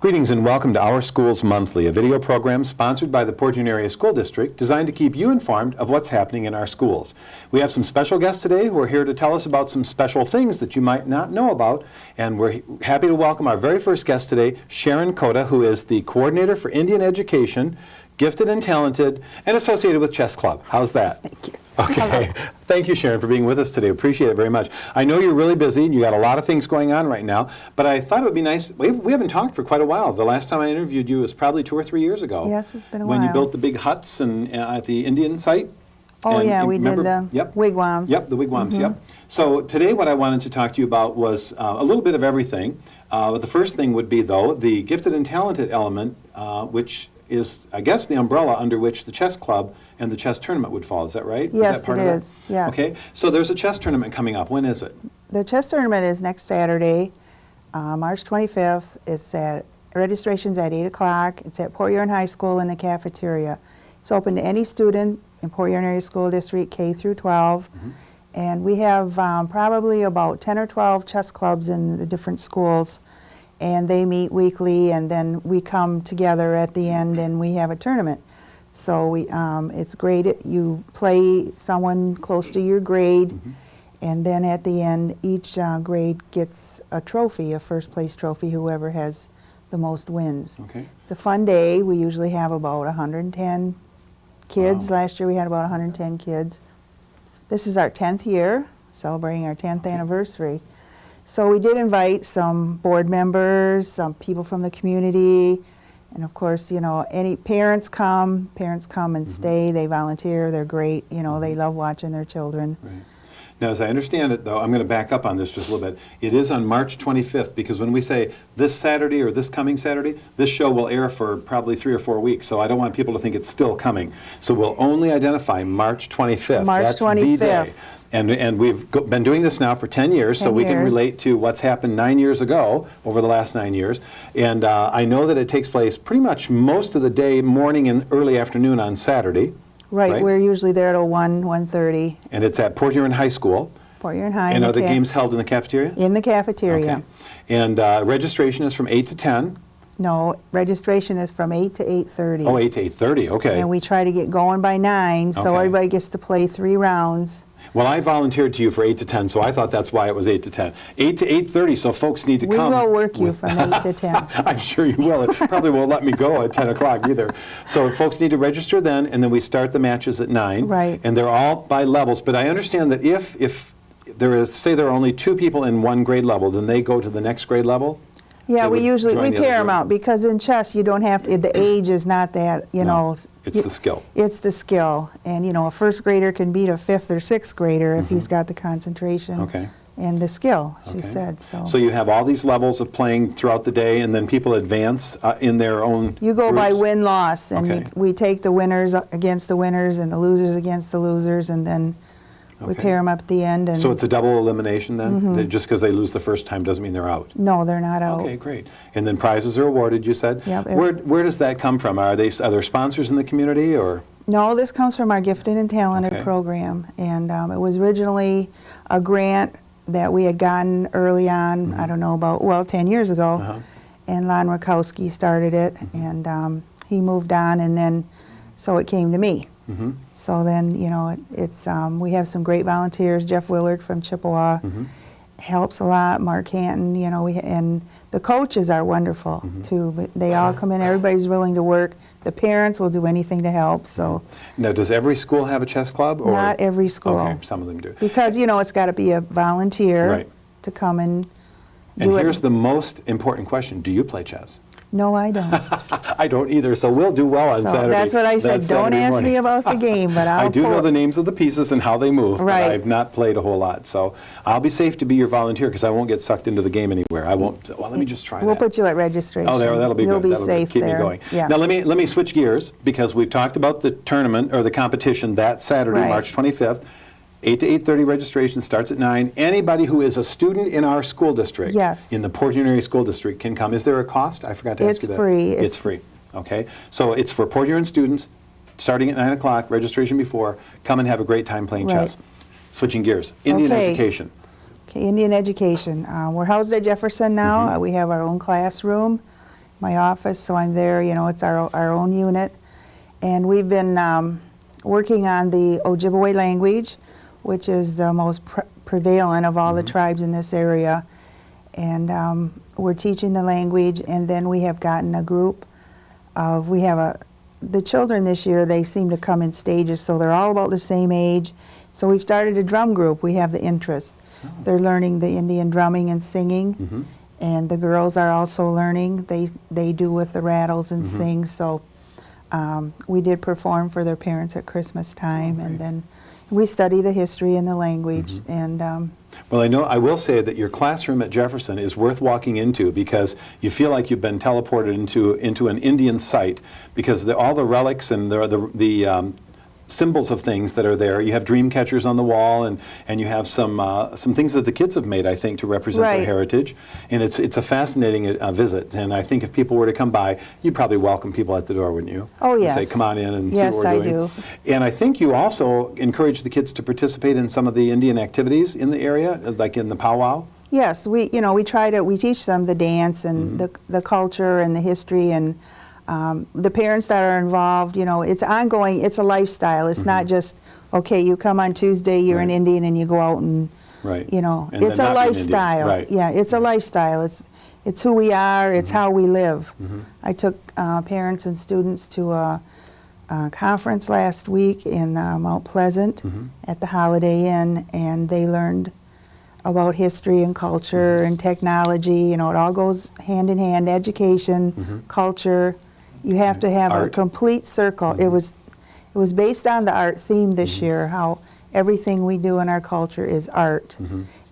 Greetings and welcome to Our Schools Monthly, a video program sponsored by the Port Huron Area School District designed to keep you informed of what's happening in our schools. We have some special guests today who are here to tell us about some special things that you might not know about, and we're happy to welcome our very first guest today, Sharon Kota, who is the Coordinator for Indian Education, gifted and talented, and associated with Chess Club. How's that? Thank you. Okay. Thank you, Sharon, for being with us today. Appreciate it very much. I know you're really busy and you got a lot of things going on right now, but I thought it would be nice. We haven't talked for quite a while. The last time I interviewed you was probably 2 or 3 years ago. Yes, it's been a while. When you built the big huts at the Indian site. Oh, and yeah, we remember? did the Yep. wigwams. Yep, the wigwams, yep. So today what I wanted to talk to you about was a little bit of everything. But the first thing would be, though, the gifted and talented element, which is, I guess, the umbrella under which the chess club and the chess tournament would fall. Is that right? Yes, it is. Yes. Okay, so there's a chess tournament coming up. When is it? The chess tournament is next Saturday, March 25th. It's registration's at 8 o'clock. It's at Port Huron High School in the cafeteria. It's open to any student in Port Huron Area School District K through 12. And we have probably about 10 or 12 chess clubs in the different schools. And they meet weekly, and then we come together at the end and we have a tournament. So it's great. You play someone close to your grade, and then at the end, each grade gets a trophy, a first place trophy, whoever has the most wins. Okay. It's a fun day. We usually have about 110 kids. Wow. Last year we had about 110 kids. This is our 10th year, celebrating our 10th anniversary. So we did invite some board members, some people from the community, and of course, you know, any parents come and stay. They volunteer. They're great. You know, they love watching their children. Right. Now, as I understand it, though, I'm going to back up on this just a little bit. It is on March 25th, because when we say this Saturday or this coming Saturday, this show will air for probably 3 or 4 weeks, so I don't want people to think it's still coming. So we'll only identify March 25th. March That's 25th. The day. And we've been doing this now for 10 years, so we can relate to what's happened 9 years ago, over the last 9 years. And I know that it takes place pretty much most of the day, morning and early afternoon on Saturday. Right, we're usually there till 1:30. And it's at Port Huron High School. Port Huron High. And are the games held in the cafeteria? In the cafeteria. Okay. And registration is from 8 to 10? No, registration is from 8 to 8:30. Oh, 8 to 8:30, okay. And we try to get going by 9, so everybody gets to play 3 rounds. Well, I volunteered to you for 8 to 10, so I thought that's why it was 8 to 10. 8 to 8:30, so folks need to come. We will work you from 8 to 10. I'm sure you will. It probably won't let me go at 10 o'clock either. So folks need to register then, and then we start the matches at 9. Right. And they're all by levels, but I understand that if there is, say there are only 2 people in one grade level, then they go to the next grade level? Yeah, we usually join the pair other them grade. out, because in chess you don't have to, the age is not that, you know. It's the skill. It's the skill. And you know, a first grader can beat a 5th or 6th grader if he's got the concentration and the skill, she said. So you have all these levels of playing throughout the day, and then people advance in their own you go by groups? win-loss, and we take the winners against the winners and the losers against the losers, and then we pair them up at the end. And so it's a double elimination then? Just because they lose the first time doesn't mean they're out? No, they're not out. Okay, great. And then prizes are awarded, you said? Yep. Where does that come from? Are there sponsors in the community, or? No, this comes from our Gifted and Talented program, and it was originally a grant that we had gotten early on, I don't know, about, well, 10 years ago, and Kurkowski started it, and he moved on, and then, so it came to me. So then, you know, we have some great volunteers. Jeff Willard from Chippewa helps a lot. Mark Hanton, you know, and the coaches are wonderful too. But they all come in. Everybody's willing to work. The parents will do anything to help. So now, does every school have a chess club? Or? Not every school. Okay, some of them do. Because you know, it's got to be a volunteer to come and do it. And here's the most important question: do you play chess? No, I don't. I don't either, so we'll do well on So Saturday. that's what I said. That Don't Saturday ask morning. me about the game, but I'll I do pull know it. the names of the pieces and how they move, Right. but I've not played a whole lot. So I'll be safe to be your volunteer because I won't get sucked into the game anywhere. I won't, well, let me just try We'll that. put you at registration. Oh, that'll be You'll good. be That'll safe keep there. me going. Yeah. Now let me switch gears because we've talked about the tournament or the competition that Saturday, Right. March 25th. 8 to 8:30 registration starts at 9. Anybody who is a student in our school district, Yes. in the Port Huron Area School District, can come. Is there a cost? I forgot to ask It's you that. free. It's free. Okay. So it's for Port Huron students, starting at 9 o'clock, registration before. Come and have a great time playing Right. chess. Switching gears. Indian Okay. education. Okay, Indian education. We're housed at Jefferson now. Mm-hmm. We have our own classroom, my office, so I'm there. You know, it's our own unit. And we've been working on the Ojibwe language, which is the most prevalent of all the tribes in this area. And we're teaching the language, and then we have gotten a group of, the children this year, they seem to come in stages, so they're all about the same age. So we've started a drum group. We have the interest. They're learning the Indian drumming and singing, and the girls are also learning. They do with the rattles and sing, so we did perform for their parents at Christmas time, and then we study the history and the language, and Well, I will say that your classroom at Jefferson is worth walking into because you feel like you've been teleported into an Indian site because all the relics and the symbols of things that are there. You have dream catchers on the wall, and you have some things that the kids have made, I think, to represent their Right. heritage. And it's a fascinating visit. And I think if people were to come by, you'd probably welcome people at the door, wouldn't you? Oh, And yes. say, come on in and Yes, see what we're I doing. do. And I think you also encourage the kids to participate in some of the Indian activities in the area, like in the powwow. yes, we teach them the dance and the culture and the history, and the parents that are involved, it's ongoing, it's a lifestyle. It's not just, okay, you come on Tuesday, you're an Right. Indian and you go out and, Right. it's And a then not be an Indian. lifestyle. Right. Yeah, it's a lifestyle. It's who we are, it's how we live. I took parents and students to a conference last week in Mount Pleasant at the Holiday Inn, and they learned about history and culture and technology. It all goes hand in hand, education, culture. You have to have a Art. complete circle. It was based on the art theme this year, how everything we do in our culture is art.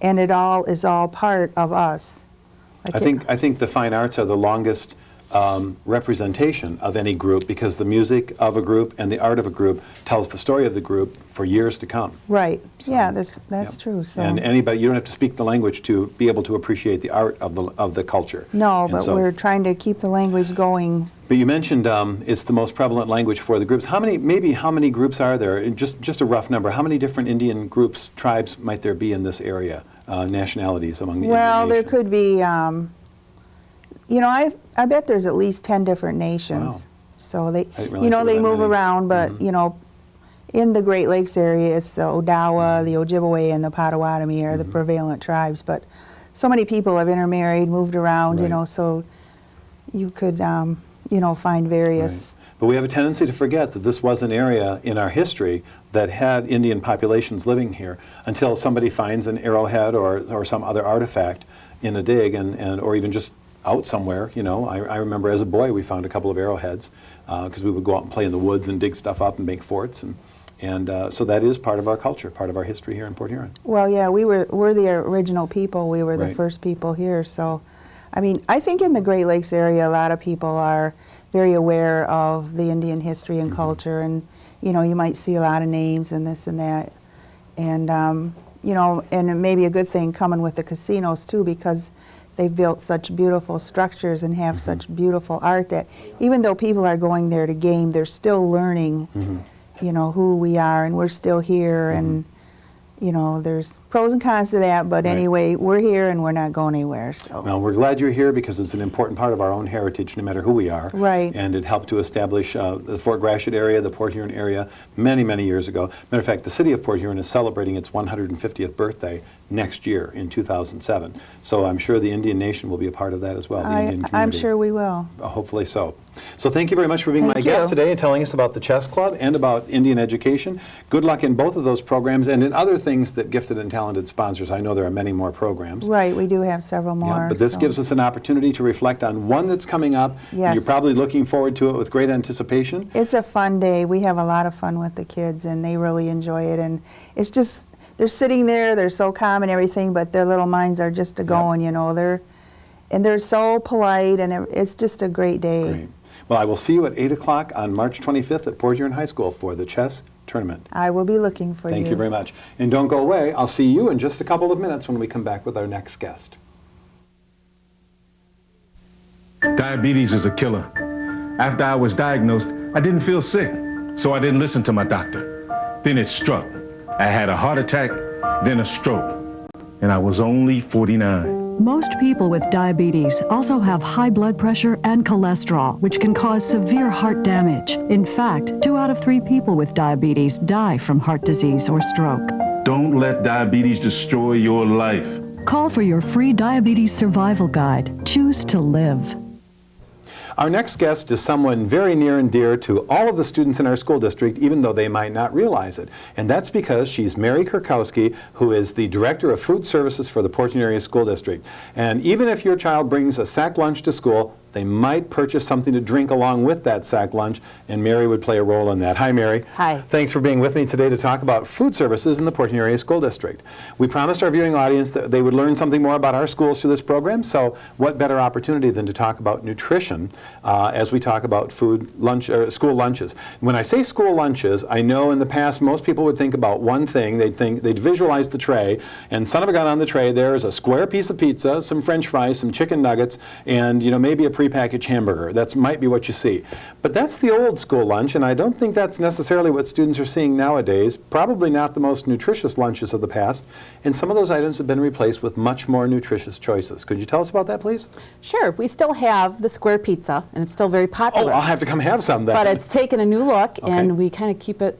And it all is all part of us. I think the fine arts are the longest representation of any group because the music of a group and the art of a group tells the story of the group for years to come. Right. So, Yeah, that's Yep. true. So And anybody, you don't have to speak the language to be able to appreciate the art of the culture. no, And but so- we're trying to keep the language going. But you mentioned it's the most prevalent language for the groups. How many groups are there? Just a rough number. How many different Indian groups, tribes might there be in this area? Nationalities among the Well, Indian there nation? could be, I bet there's at least 10 different nations. Wow. So they, I didn't realize there were they that move many. around, but, in the Great Lakes area, it's the Odawa, the Ojibwe, and the Potawatomi are the prevalent tribes. But so many people have intermarried, moved around, Right. so you could, find various. Right. But we have a tendency to forget that this was an area in our history that had Indian populations living here until somebody finds an arrowhead or some other artifact in a dig or even just out somewhere. I remember as a boy we found a couple of arrowheads because we would go out and play in the woods and dig stuff up and make forts, and so that is part of our culture, part of our history here in Port Huron. Well, yeah, we're the original people. We were the Right. first people here. So, I think in the Great Lakes area, a lot of people are very aware of the Indian history and culture, and you might see a lot of names and this and that, and and it may be a good thing coming with the casinos too, because they've built such beautiful structures and have such beautiful art that even though people are going there to game, they're still learning, who we are, and we're still here, and there's pros and cons to that, but Right. anyway, we're here and we're not going anywhere. So. Well, we're glad you're here because it's an important part of our own heritage, no matter who we are. Right. And it helped to establish the Fort Gratiot area, the Port Huron area, many, many years ago. Matter of fact, the city of Port Huron is celebrating its 150th birthday next year in 2007. So I'm sure the Indian Nation will be a part of that as well, the Indian community. I'm sure we will. Hopefully so. So thank you very much for being my Thank guest you. today and telling us about the Chess Club and about Indian education. Good luck in both of those programs and in other things that gifted and talented sponsors. I know there are many more programs. Right, we do have several more. Yeah, but this gives us an opportunity to reflect on one that's coming up. Yes. You're probably looking forward to it with great anticipation. It's a fun day. We have a lot of fun with the kids, and they really enjoy it. And it's just, they're sitting there, they're so calm and everything, but their little minds are just a-going, you know. They're so polite, and it's just a great day. Great. Well, I will see you at 8 o'clock on March 25th at Port Huron High School for the chess tournament. I will be looking for you. Thank you very much. And don't go away. I'll see you in just a couple of minutes when we come back with our next guest. Diabetes is a killer. After I was diagnosed, I didn't feel sick, so I didn't listen to my doctor. Then it struck. I had a heart attack, then a stroke, and I was only 49. Most people with diabetes also have high blood pressure and cholesterol, which can cause severe heart damage. In fact, 2 out of 3 people with diabetes die from heart disease or stroke. Don't let diabetes destroy your life. Call for your free diabetes survival guide. Choose to live. Our next guest is someone very near and dear to all of the students in our school district, even though they might not realize it. And that's because she's Mary Kurkowski, who is the Director of Food Services for the Port Huron Area School District. And even if your child brings a sack lunch to school, they might purchase something to drink along with that sack lunch, and Mary would play a role in that. Hi, Mary. Hi. Thanks for being with me today to talk about food services in the Port Huron Area School District. We promised our viewing audience that they would learn something more about our schools through this program, so what better opportunity than to talk about nutrition as we talk about school lunches. When I say school lunches, I know in the past most people would think about one thing. They'd visualize the tray, and son of a gun on the tray there is a square piece of pizza, some French fries, some chicken nuggets, and maybe a prepackaged hamburger. That might be what you see. But that's the old school lunch, and I don't think that's necessarily what students are seeing nowadays. Probably not the most nutritious lunches of the past, and some of those items have been replaced with much more nutritious choices. Could you tell us about that, please? Sure. We still have the square pizza, and it's still very Oh, popular. I'll have to come have some then. But it's taken a new look, Okay. and we kind of keep it,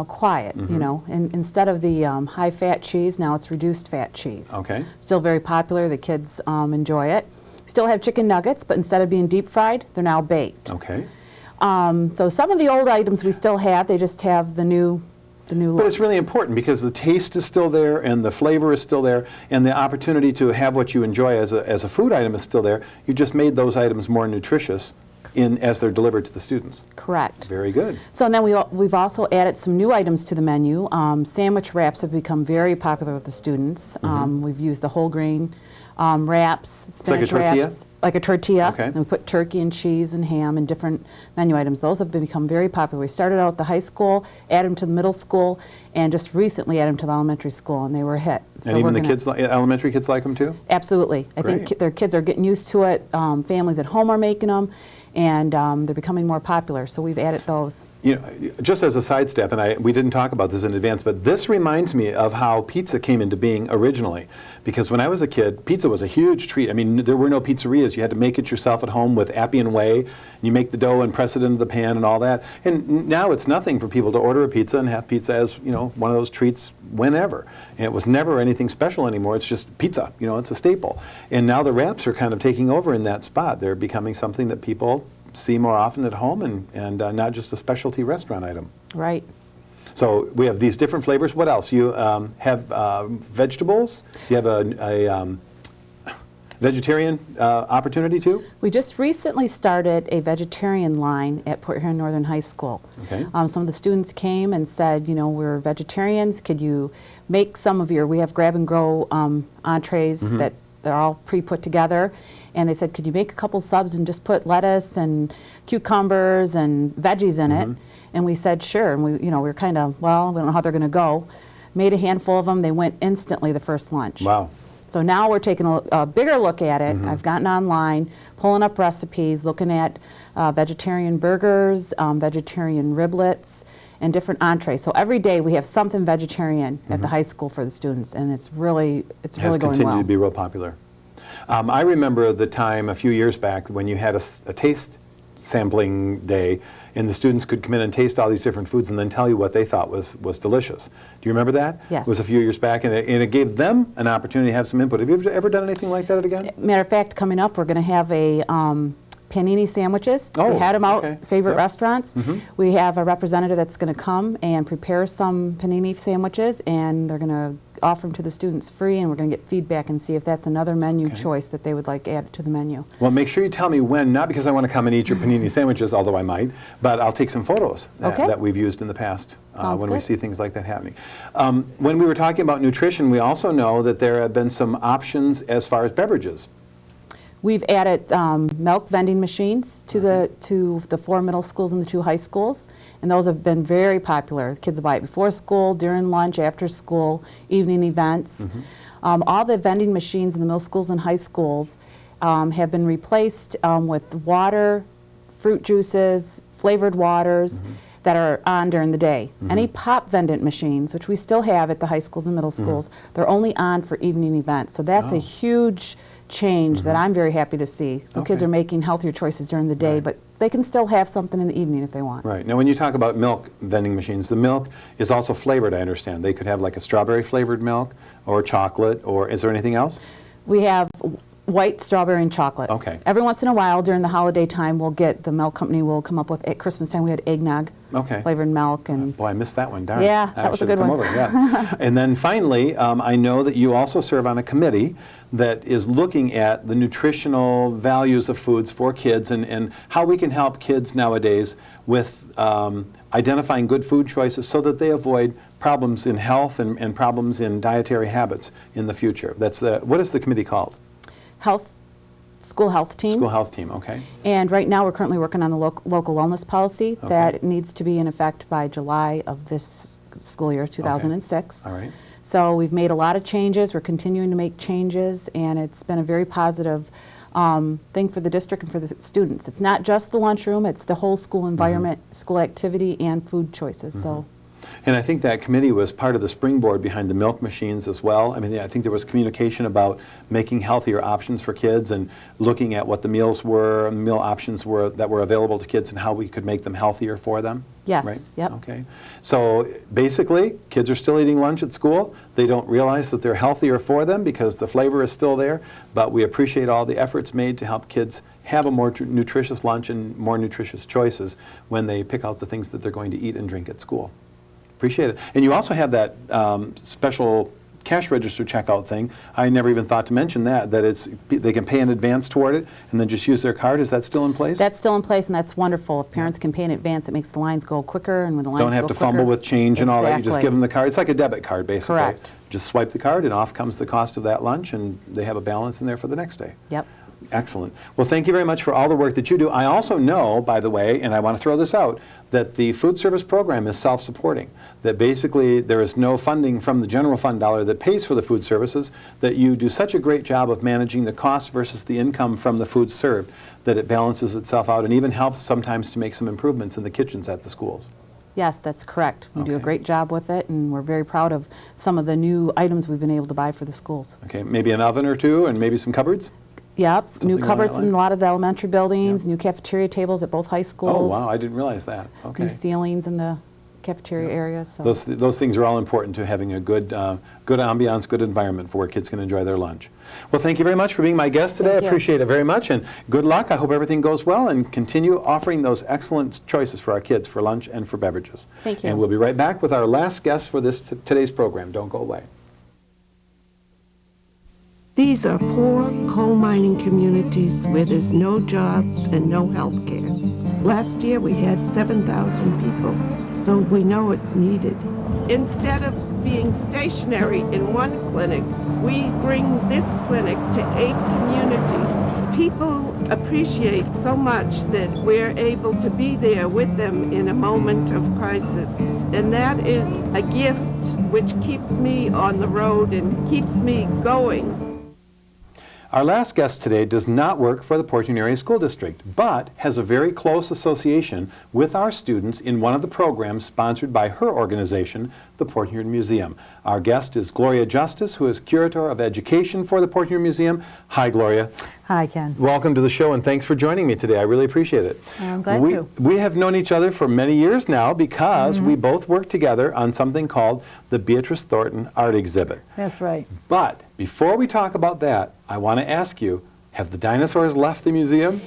quiet, And instead of the high-fat cheese, now it's reduced-fat cheese. Okay. Still very popular. The kids enjoy it. Still have chicken nuggets, but instead of being deep-fried, they're now baked. Okay. So some of the old items we still have, they just have the new look. But it's really important because the taste is still there and the flavor is still there and the opportunity to have what you enjoy as a food item is still there. You just made those items more nutritious as they're delivered to the students. Correct. Very good. So then we've also added some new items to the menu. Sandwich wraps have become very popular with the students. We've used the whole grain wraps, spinach like a tortilla? wraps. Like a tortilla. Okay. And we put turkey and cheese and ham and different menu items. Those have become very popular. We started out at the high school, added them to the middle school, and just recently added them to the elementary school, and they were a hit. So And even we're the kids, elementary kids like them too? Absolutely. I think Great. their kids are getting used to it. Families at home are making them, and they're becoming more popular, so we've added those. Just as a sidestep, and we didn't talk about this in advance, but this reminds me of how pizza came into being originally. Because when I was a kid, pizza was a huge treat. I mean, there were no pizzerias. You had to make it yourself at home with Appian Whey. You make the dough and press it into the pan and all that. And now it's nothing for people to order a pizza and have pizza as, one of those treats whenever. And it was never anything special anymore. It's just pizza. It's a staple. And now the wraps are kind of taking over in that spot. They're becoming something that people see more often at home and not just a specialty restaurant item. Right. So we have these different flavors. What else? You have vegetables. You have a vegetarian opportunity too? We just recently started a vegetarian line at Port Huron Northern High School. Okay. Some of the students came and said, we're vegetarians. Could you make some of we have grab-and-go entrees that they're all pre-put together. And they said, could you make a couple subs and just put lettuce and cucumbers and veggies in it? And we said, sure. And we were kind of, we don't know how they're going to go. Made a handful of them. They went instantly the first lunch. Wow. So now we're taking a bigger look at it. I've gotten online, pulling up recipes, looking at vegetarian burgers, vegetarian riblets, and different entrees. So every day we have something vegetarian at the high school for the students, and it's really going Has well. continued to be real popular. I remember the time a few years back when you had a taste sampling day, and the students could come in and taste all these different foods and then tell you what they thought was delicious. Do you remember that? Yes. It was a few years back, and it gave them an opportunity to have some input. Have you ever done anything like that again? Matter of fact, coming up, we're going to have a panini sandwiches. Oh, we had them out, okay. favorite Yep. restaurants. We have a representative that's going to come and prepare some panini sandwiches, and they're going to offer them to the students free, and we're going to get feedback and see if that's another menu choice that they would like added to the menu. Well, make sure you tell me when, not because I want to come and eat your panini sandwiches, although I might, but I'll take some photos Okay. that we've used in the past Sounds when we good. see things like that happening. When we were talking about nutrition, we also know that there have been some options as far as beverages. We've added milk vending machines to the 4 middle schools and the 2 high schools, and those have been very popular. Kids buy it before school, during lunch, after school, evening events. All the vending machines in the middle schools and high schools have been replaced with water, fruit juices, flavored waters that are on during the day. Any pop vending machines, which we still have at the high schools and middle schools, they're only on for evening events. So that's a huge change that I'm very happy to see. So kids Okay. are making healthier choices during the day, Right. but they can still have something in the evening if they want. Right. Now, when you talk about milk vending machines, the milk is also flavored, I understand. They could have like a strawberry flavored milk or chocolate, or is there anything else? We have white strawberry and chocolate. Okay. Every once in a while during the holiday time, we'll get, the milk company will come up with, at Christmas time we had eggnog, Okay. flavored milk, and Boy, I missed that one. Darn. Yeah, I that was a should have good come one. over, yeah. And then finally, I know that you also serve on a committee that is looking at the nutritional values of foods for kids and how we can help kids nowadays with identifying good food choices so that they avoid problems in health and problems in dietary habits in the future. That's what is the committee called? School health team. School health team, okay. And right now, we're currently working on the local wellness policy Okay. that needs to be in effect by July of this school year, 2006. All right. So we've made a lot of changes. We're continuing to make changes, and it's been a very positive thing for the district and for the students. It's not just the lunchroom; it's the whole school environment, school activity, and food choices. So. And I think that committee was part of the springboard behind the milk machines as well. I mean, I think there was communication about making healthier options for kids and looking at what the meals were, meal options were that were available to kids and how we could make them healthier for them. Yes, Right? yep. Okay. So basically, kids are still eating lunch at school. They don't realize that they're healthier for them because the flavor is still there, but we appreciate all the efforts made to help kids have a more nutritious lunch and more nutritious choices when they pick out the things that they're going to eat and drink at school. Appreciate it. And you also have that special cash register checkout thing. I never even thought to mention that they can pay in advance toward it and then just use their card. Is that still in place? That's still in place, and that's wonderful. If parents can pay in advance, it makes the lines go quicker, and when the lines Don't have go to quicker, fumble with change and all that. You just Exactly. give them the card. It's like a debit card, basically. Correct. Just swipe the card and off comes the cost of that lunch, and they have a balance in there for the next day. Yep. Excellent. Well, thank you very much for all the work that you do. I also know, by the way, and I want to throw this out, that the food service program is self-supporting, that basically there is no funding from the general fund dollar that pays for the food services, that you do such a great job of managing the cost versus the income from the food served, that it balances itself out and even helps sometimes to make some improvements in the kitchens at the schools. Yes, that's correct. We do a Okay. great job with it, and we're very proud of some of the new items we've been able to buy for the schools. Okay, maybe an oven or two and maybe some cupboards? Yep, Something new along cupboards that in line? a lot of the elementary buildings, Yeah. new cafeteria tables at both high Oh, schools. wow, I didn't realize that. Okay. New ceilings in the cafeteria area. So. Those things are all important to having a good ambiance, good environment for where kids can enjoy their lunch. Well, thank you very much for being my guest today. Thank I you. appreciate it very much, and good luck. I hope everything goes well, and continue offering those excellent choices for our kids for lunch and for beverages. Thank you. And we'll be right back with our last guest for today's program. Don't go away. These are poor coal mining communities where there's no jobs and no health care. Last year we had 7,000 people, so we know it's needed. Instead of being stationary in one clinic, we bring this clinic to 8 communities. People appreciate so much that we're able to be there with them in a moment of crisis. And that is a gift which keeps me on the road and keeps me going. Our last guest today does not work for the Portland Area School District, but has a very close association with our students in one of the programs sponsored by her organization, the Port Huron Museum. Our guest is Gloria Justice, who is Curator of Education for the Port Huron Museum. Hi, Gloria. Hi, Ken. Welcome to the show, and thanks for joining me today. I really appreciate it. I'm glad to. We have known each other for many years now because we both worked together on something called the Beatrice Thornton Art Exhibit. That's right. But before we talk about that, I want to ask you, have the dinosaurs left the museum?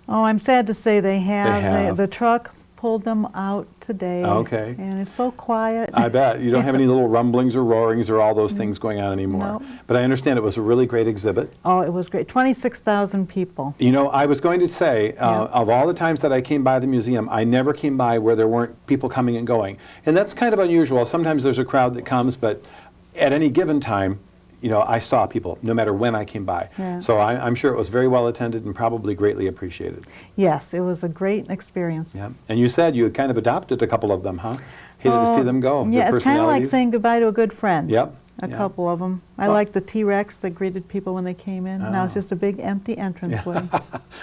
Oh, I'm sad to say they have. They have. The truck pulled them out today. Okay. And it's so quiet. I bet. You don't have any little rumblings or roarings or all those things going on anymore. No. But I understand it was a really great exhibit. Oh, it was great. 26,000 people. You know, I was going to say, of all the times that I came by the museum, I never came by where there weren't people coming and going. And that's kind of unusual. Sometimes there's a crowd that comes, but at any given time, you know, I saw people no matter when I came by. Yeah. So I'm sure it was very well attended and probably greatly appreciated. Yes, it was a great experience. Yeah. And you said you had kind of adopted a couple of them, huh? Hated to see them go. Yeah, Their it's kind of like personalities. saying goodbye to a good friend. Yep. A Yeah. couple of them. I Well- like the T-Rex that greeted people when they came in. Now it's just a big empty entranceway.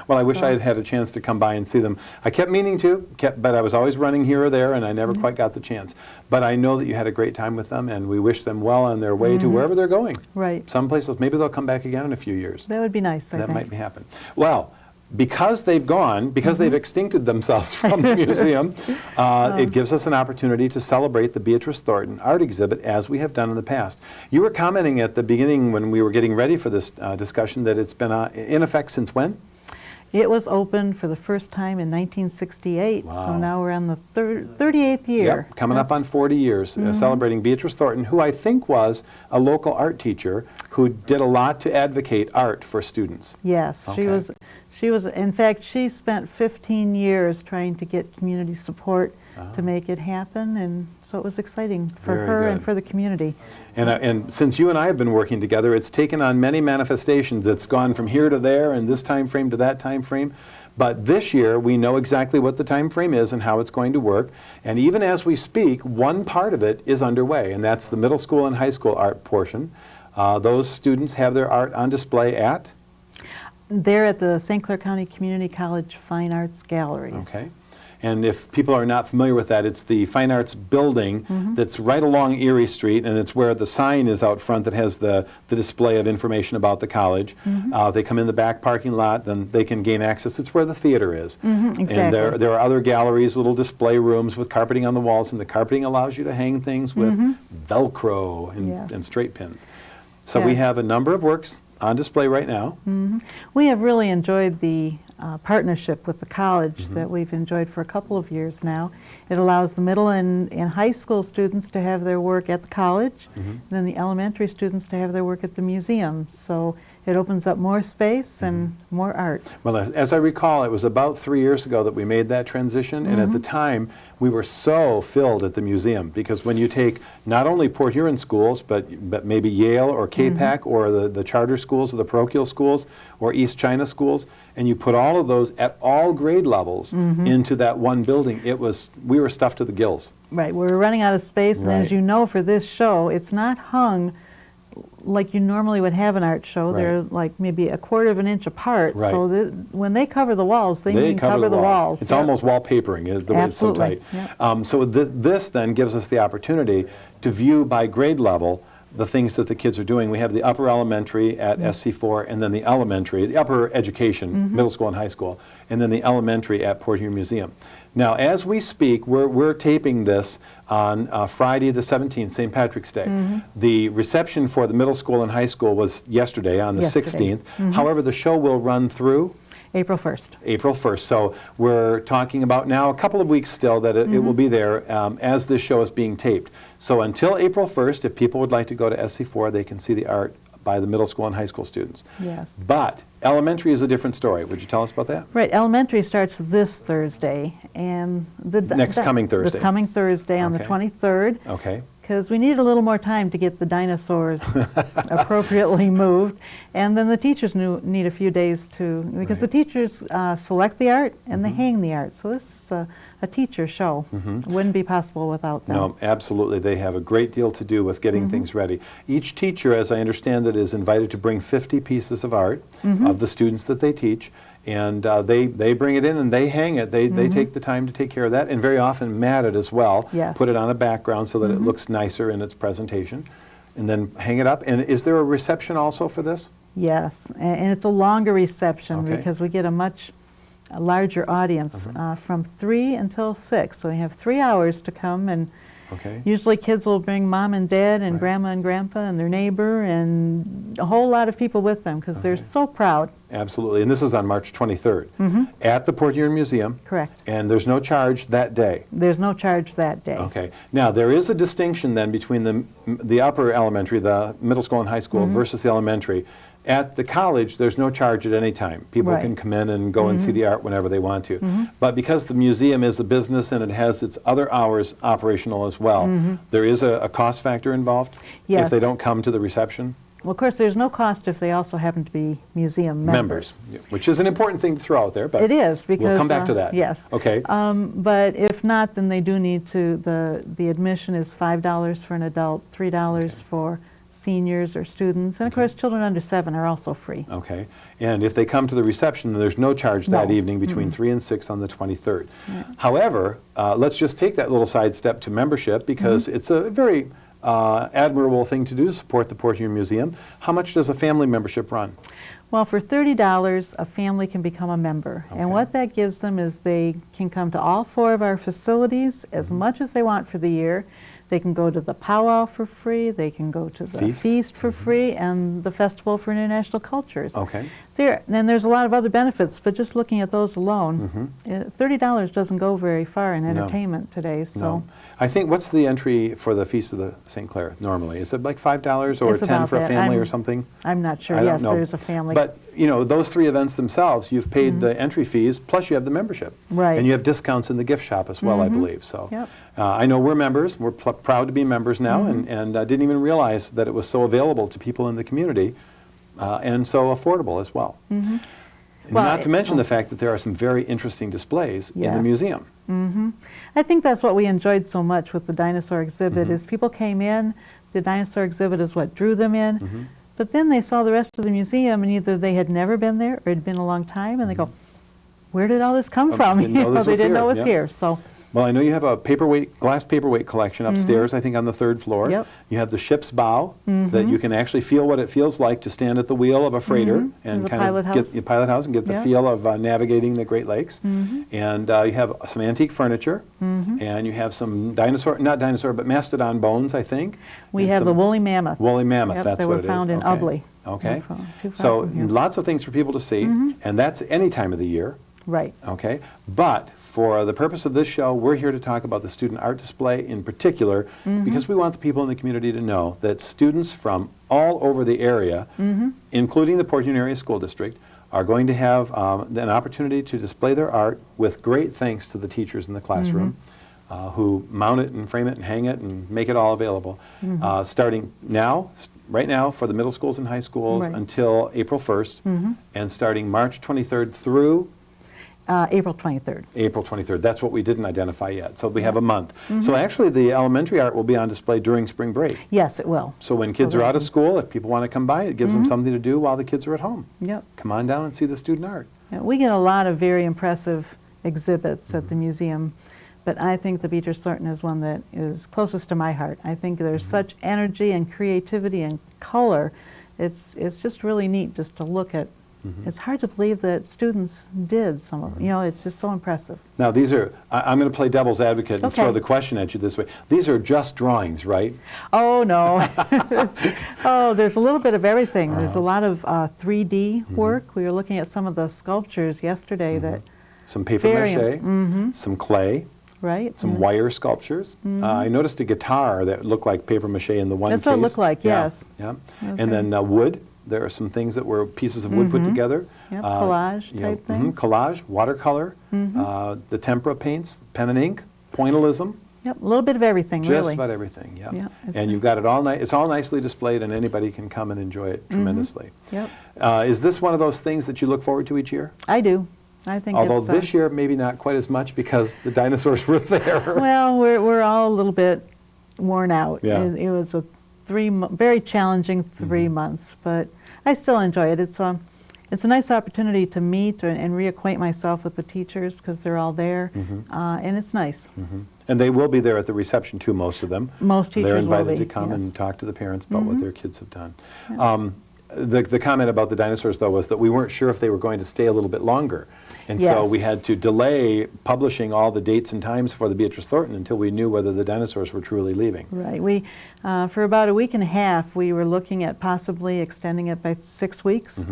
Well, I wish So- I had had a chance to come by and see them. I kept meaning to, but I was always running here or there, and I never quite got the chance. But I know that you had a great time with them, and we wish them well on their way to wherever they're going. Right. Some places, maybe they'll come back again in a few years. That would be nice, I That think. might happen. Well, because they've gone, because they've extincted themselves from the museum, it gives us an opportunity to celebrate the Beatrice Thornton art exhibit as we have done in the past. You were commenting at the beginning when we were getting ready for this discussion that it's been in effect since when? It was opened for the first time in 1968, Wow. so now we're on the 38th year. Yep, coming up on 40 years, celebrating Beatrice Thornton, who I think was a local art teacher who did a lot to advocate art for students. Yes, Okay. she was, in fact, she spent 15 years trying to get community support to make it happen, and so it was exciting for Very her good. and for the community. And since you and I have been working together, it's taken on many manifestations. It's gone from here to there and this time frame to that time frame. But this year, we know exactly what the time frame is and how it's going to work. And even as we speak, one part of it is underway, and that's the middle school and high school art portion. Those students have their art on display at? They're at the St. Clair County Community College Fine Arts Galleries. Okay. And if people are not familiar with that, it's the Fine Arts building that's right along Erie Street, and it's where the sign is out front that has the display of information about the college. They come in the back parking lot, then they can gain access. It's where the theater is. Exactly. And there are other galleries, little display rooms with carpeting on the walls, and the carpeting allows you to hang things with Velcro Yes. and straight pins. So we Yes. have a number of works on display right now. We have really enjoyed the partnership with the college that we've enjoyed for a couple of years now. It allows the middle and high school students to have their work at the college, then the elementary students to have their work at the museum. So it opens up more space and more art. Well, as I recall, it was about 3 years ago that we made that transition, and at the time, we were so filled at the museum, because when you take not only Port Huron schools, but maybe Yale or KPAC or the charter schools or the parochial schools or East China schools, and you put all of those at all grade levels into that one building, we were stuffed to the gills. Right, we're running out of space, and Right. as you know, for this show, it's not hung like you normally would have an art show. Right. They're like maybe a quarter of an inch apart. Right. So when they cover the walls, they mean cover the walls. It's Yep. almost wallpapering, the way it's so Absolutely, tight. So this then gives us the opportunity to view by grade level the things that the kids are doing. We have the upper elementary at SC4, and then the elementary, the upper education, middle school and high school, and then the elementary at Port Huron Museum. Now, as we speak, we're taping this on Friday the 17th, St. Patrick's Day. The reception for the middle school and high school was yesterday on the Yesterday. 16th. However, the show will run through April 1st. April 1st. So we're talking about now a couple of weeks still that it will be there as this show is being taped. So until April 1st, if people would like to go to SC4, they can see the art by the middle school and high school students. Yes. But elementary is a different story. Would you tell us about that? Right, elementary starts this Thursday, and Coming Thursday. This coming Thursday on the Okay. 23rd, Okay. because we need a little more time to get the dinosaurs appropriately moved, and then the teachers need a few days to, because the teachers select the art and they hang the art. So this is a teacher show. Wouldn't be possible without them. No, absolutely. They have a great deal to do with getting things ready. Each teacher, as I understand it, is invited to bring 50 pieces of art of the students that they teach. And they bring it in and they hang it. They take the time to take care of that, and very often mat it as well. Yes. Put it on a background so that it looks nicer in its presentation, and then hang it up. And is there a reception also for this? Yes, and it's a longer reception Okay. because we get a larger audience from 3 until 6. So we have 3 hours to come, and Okay. usually kids will bring mom and dad and Right. grandma and grandpa and their neighbor and a whole lot of people with them because they're Okay. so proud. Absolutely. And this is on March 23rd at the Port Huron Museum. Correct. And there's no charge that day. There's no charge that day. Okay. Now, there is a distinction then between the upper elementary, the middle school and high school, versus the elementary. At the college, there's no charge at any time. People Right. can come in and go and see the art whenever they want to. But because the museum is a business and it has its other hours operational as well, there is a cost factor involved if Yes. they don't come to the reception. Well, of course, there's no cost if they also happen to be museum members. Which is an important thing to throw out there. But It is because we'll come back to that. Yes. Okay. But if not, then they do need to. The admission is $5 for an adult, $3 for seniors or students, and of course, children under 7 are also free. Okay. And if they come to the reception, then there's no charge that No. evening between 3 and 6 on the 23rd. However, let's just take that little sidestep to membership because it's a very admirable thing to do to support the Port Huron Museum. How much does a family membership run? Well, for $30, a family can become a member. Okay. And what that gives them is they can come to all 4 of our facilities as much as they want for the year. They can go to the powwow for free, they can go to the feast for free, and the Festival for International Cultures. Okay. And there's a lot of other benefits, but just looking at those alone, $30 doesn't go very far in entertainment today. So No. I think, what's the entry for the Feast of the St. Clair normally? Is it like $5 or It's 10 about for a that. family or I'm- something? I'm not sure. I don't Yes, know. there's a family. But, you know, those 3 events themselves, you've paid the entry fees, plus you have the membership. Right. And you have discounts in the gift shop as well, I believe. So Yep. I know we're members. We're proud to be members now, and didn't even realize that it was so available to people in the community and so affordable as well. And Well, not to mention the fact that there are some very interesting displays in the Yes. museum. I think that's what we enjoyed so much with the dinosaur exhibit is people came in, the dinosaur exhibit is what drew them in, but then they saw the rest of the museum and either they had never been there or it had been a long time and they go, where did all this come from? didn't know this They was didn't know here. it was Yep. here. So Well, I know you have a glass paperweight collection upstairs, I think on the 3rd floor. Yep. You have the ship's bow that you can actually feel what it feels like to stand at the wheel of a freighter and the kind pilot of get house. the pilot house and get the Yep. feel of navigating the Great Lakes. And you have some antique furniture, and you have some not dinosaur, but mastodon bones, I think. we and have the some woolly mammoth. woolly mammoth. Yep, That's they what were it is. found in Okay. Ubley. Okay. Not from- too far So from here. lots of things for people to see, and that's any time of the year. Right. Okay, but for the purpose of this show, we're here to talk about the student art display in particular because we want the people in the community to know that students from all over the area, including the Port Huron Area School District, are going to have an opportunity to display their art with great thanks to the teachers in the classroom who mount it and frame it and hang it and make it all available. Starting now, right now for the middle schools and high schools Right. until April 1st, and starting March 23rd through April 23rd. April 23rd. That's what we didn't identify yet. So we have a month. So actually the elementary art will be on display during spring break. Yes, it will. So when kids are out of school, if people want to come by, it gives them something to do while the kids are at home. Yep. Come on down and see the student art. Yeah, we get a lot of very impressive exhibits at the museum, but I think the Beecher Thornton is one that is closest to my heart. I think there's such energy and creativity and color. It's just really neat just to look at. It's hard to believe that students did some of it. You know, it's just so impressive. Now these are, I'm going to play devil's advocate and Okay. throw the question at you this way. These are just drawings, right? Oh, no. Oh, there's a little bit of everything. There's a lot of 3D work. We were looking at some of the sculptures yesterday that, Some paper Very- mache, some clay, right? some wire sculptures. I noticed a guitar that looked like paper mache in the one That's case. what it looked like, Yeah, yes. Yeah. Okay. And then wood. There are some things that were pieces of wood put together. Yep, collage you know, type things. Collage, watercolor, the tempera paints, pen and ink, pointillism, Yep, a little bit of everything, just really. about everything. Yeah. Yeah, it's And you've got it all it's all nicely displayed, and anybody can come and enjoy it tremendously. Yep, Is this one of those things that you look forward to each year? I do. I think Although it's, this year maybe not quite as much because the dinosaurs were there. well, we're all a little bit worn out. Yeah. It was a very challenging 3 months, but I still enjoy it. it's a nice opportunity to meet and reacquaint myself with the teachers because they're all there, and it's nice. And they will be there at the reception too, most of them. Most teachers will be, They're invited to come yes. and talk to the parents about what their kids have done. The comment about the dinosaurs, though, was that we weren't sure if they were going to stay a little bit longer. And so Yes. we had to delay publishing all the dates and times for the Beatrice Thornton until we knew whether the dinosaurs were truly leaving. Right. We, for about a week and a half, we were looking at possibly extending it by 6 weeks,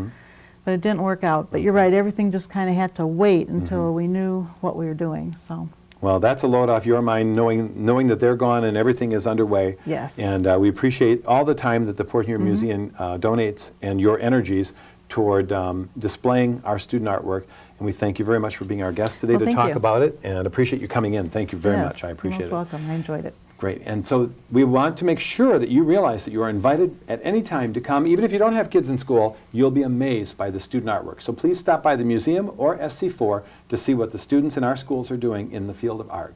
but it didn't work out. But you're right, everything just kind of had to wait until we knew what we were doing. So. Well, that's a load off your mind, knowing that they're gone and everything is underway. Yes. And we appreciate all the time that the Port Huron Museum donates and your energies toward displaying our student artwork. And we thank you very much for being our guest today Well, to thank talk you. about it, and appreciate you coming in. Thank you very much. I appreciate You're most welcome. I enjoyed it. Great. And so we want to make sure that you realize that you are invited at any time to come. Even if you don't have kids in school, you'll be amazed by the student artwork. So please stop by the museum or SC4 to see what the students in our schools are doing in the field of art.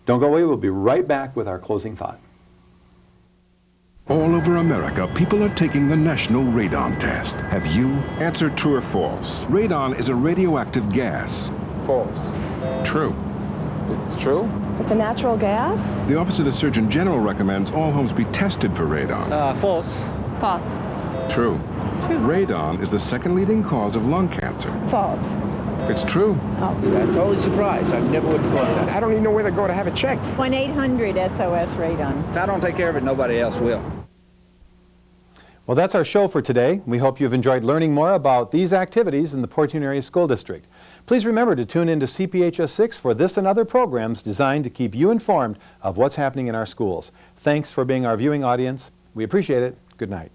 Don't go away. We'll be right back with our closing thought. All over America, people are taking the national radon test. Have you? Answer true or false. Radon is a radioactive gas. False. True. It's true? It's a natural gas? The Office of the Surgeon General recommends all homes be tested for radon. False. False. True. Radon is the second leading cause of lung cancer. False. It's true. Yeah, totally surprised. I never would have thought of that. I don't even know where to go to have it checked. 1-800-SOS Radon. If I don't take care of it, nobody else will. Well, that's our show for today. We hope you've enjoyed learning more about these activities in the Port Huron Area School District. Please remember to tune in to CPHS 6 for this and other programs designed to keep you informed of what's happening in our schools. Thanks for being our viewing audience. We appreciate it. Good night.